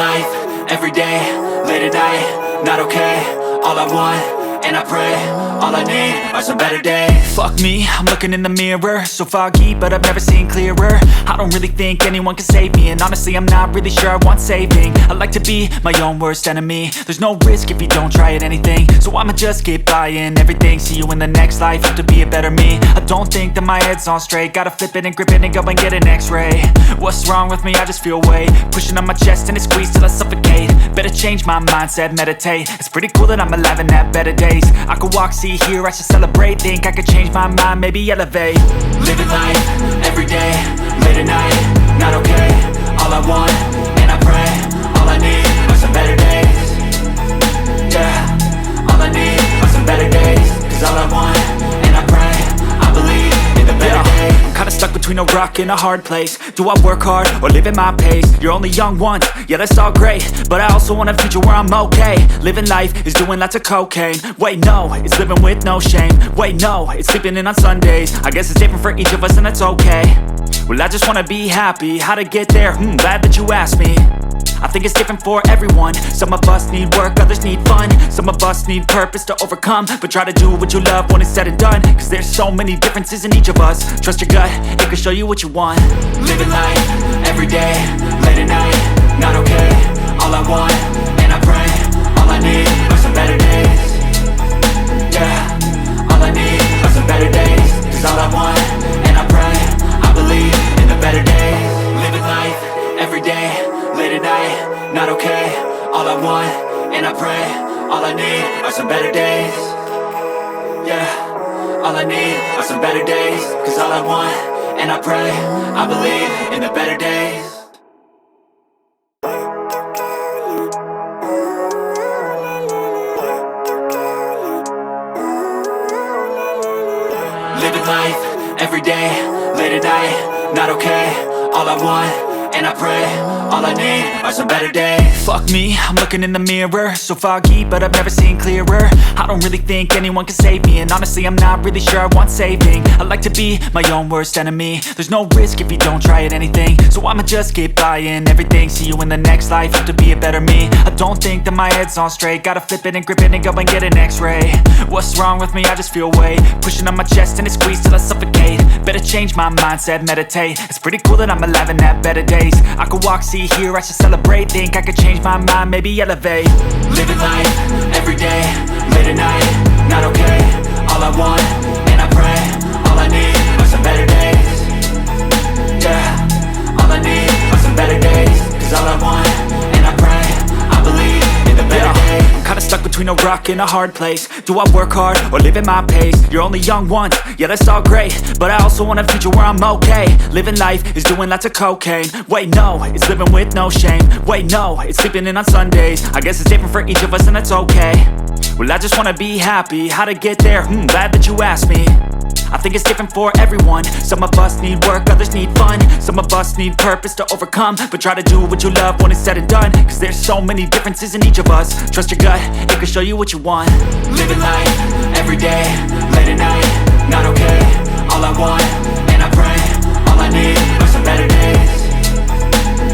life, everyday, late at night, not okay. All I want, and I pray, all I need are some better days. Fuck me, I'm looking in the mirror, so foggy, but I've never seen clearer. I don't really think anyone can save me, and honestly I'm not really sure I want saving. I like to be my own worst enemy. There's no risk if you don't try at anything, so I'ma just keep buying everything. See you in the next life, have to be a better me. I don't think that my head's on straight, gotta flip it and grip it and go and get an x-ray. What's wrong with me? I just feel weight pushing on my chest and it squeezes till I suffocate. Better change my mindset, meditate. It's pretty cool that I'm alive and have better days. I could walk, see, hear, I should celebrate. Think I could change my mind, maybe elevate. Living life, everyday, late at night, not okay. All I want, and I pray, all I need are some better days. Yeah, all I need are some better days. Cause all I want, and I pray, I believe in the better days. I'm kinda stuck between a rock and a hard place. Do I work hard or live at my pace? You're only young once, yeah that's all great, but I also want a future where I'm okay. Living life is doing lots of cocaine. Wait no, it's living with no shame. Wait no, it's sleeping in on Sundays. I guess it's different for each of us and that's okay. Well I just wanna be happy, how to get there? Glad that you asked me. I think it's different for everyone. Some of us need work, others need fun. Some of us need purpose to overcome. But try to do what you love when it's said and done, cause there's so many differences in each of us. Trust your gut, it can show you what you want. Living life, everyday, late at night, not okay. All I want, and I pray, all I need are some better days. Yeah, all I need are some better days. Cause all I want, and I pray, I believe in the better days. Living life, everyday, late at night, not okay. All I want, and I pray, all I need are some better days. Yeah, all I need are some better days. Cause all I want, and I pray, I believe in the better days. Living life, everyday, late at night, not okay. All I want, and I pray, all I need are some better days. Fuck me, I'm looking in the mirror, so foggy, but I've never seen clearer. I don't really think anyone can save me, and honestly I'm not really sure I want saving. I like to be my own worst enemy. There's no risk if you don't try at anything, so I'ma just keep buying everything. See you in the next life, have to be a better me. I don't think that my head's on straight, gotta flip it and grip it and go and get an x-ray. What's wrong with me? I just feel weight pushing on my chest and it squeezes till I suffocate. Better change my mindset, meditate. It's pretty cool that I'm alive and have better days. I could walk, see, hear, I should celebrate. Think I could change my mind, maybe elevate. Living life, everyday, late at night, not okay. All I want, and I pray, all I need are some better days. Yeah, all I need are some better days. Cause all I want, and I pray, I believe in the better days. I'm kinda stuck between a rock and a hard place. Do I work hard or live at my pace? You're only young once, yeah that's all great, but I also want a future where I'm okay. Living life is doing lots of cocaine. Wait no, it's living with no shame. Wait no, it's sleeping in on Sundays. I guess it's different for each of us and that's okay. Well I just wanna be happy, how to get there? Glad that you asked me. I think it's different for everyone. Some of us need work, others need fun. Some of us need purpose to overcome. But try to do what you love when it's said and done, cause there's so many differences in each of us. Trust your gut, it can show you what you want. Living life, everyday, late at night, not okay. All I want, and I pray, all I need are some better days.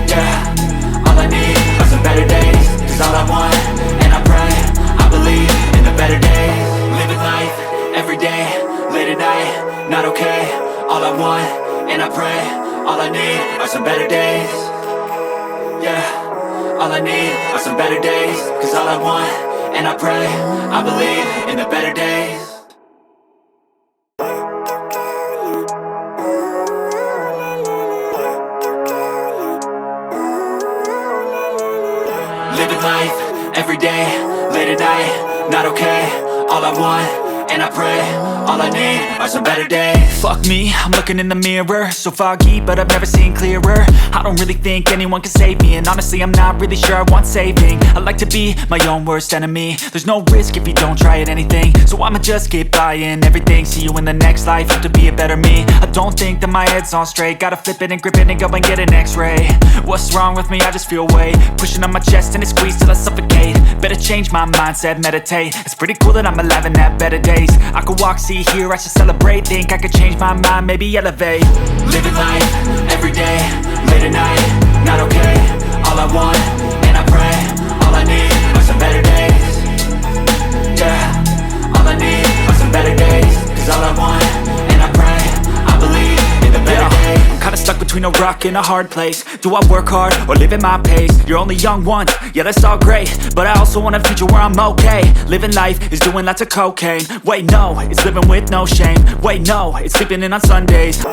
Yeah, all I need are some better days. Cause all I want, and I pray, I believe in the better days. Living life, everyday, late at night, not okay. All I want, and I pray, all I need are some better days. Yeah, all I need are some better days. Cause all I want, and I pray, I believe in the better days. Living life, everyday, late at night, not okay. All I want, and I pray, all I need are some better days. Fuck me, I'm looking in the mirror, so foggy, but I've never seen clearer. I don't really think anyone can save me, and honestly I'm not really sure I want saving. I like to be my own worst enemy. There's no risk if you don't try at anything, so I'ma just keep buying everything. See you in the next life, have to be a better me. I don't think that my head's on straight, gotta flip it and grip it and go and get an x-ray. What's wrong with me? I just feel weight pushing on my chest and it squeezes till I suffocate. Better change my mindset, meditate. It's pretty cool that I'm alive and have better days. I could walk, see, hear, I should celebrate. Think I could change my mind, maybe elevate. Living life, everyday, late at night, not okay. All I want, and I between a rock and a hard place. Do I work hard or live at my pace? You're only young once, yeah that's all great, but I also want a future where I'm okay. Living life is doing lots of cocaine. Wait no, it's living with no shame. Wait no, it's sleeping in on Sundays.